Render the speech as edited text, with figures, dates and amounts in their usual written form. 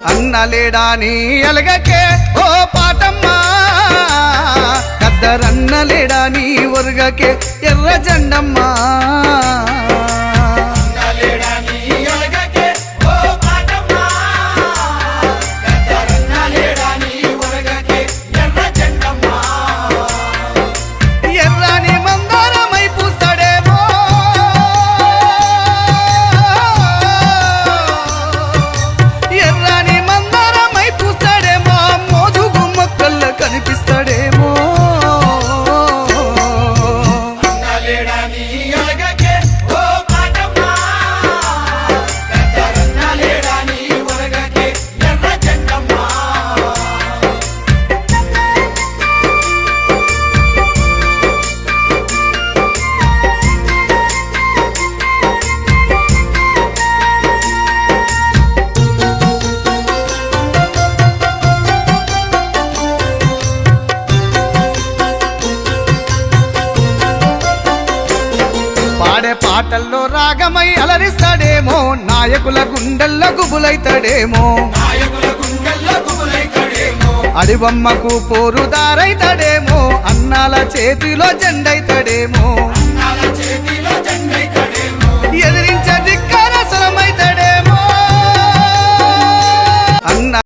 అన్నలేడాని అలగకే ఓ పాటమ్మా కద్దరన్నలేడాని ఒరగకే ఎర్ర జెండమ్మా పాటల్లో రాగమై అలరిస్తాడేమో నాయకుల గుండెల్లో గుబులైతాడేమో అడిబొమ్మకు పోరుదారైతాడేమో అన్నాల చేతిలో జెండైతాడేమో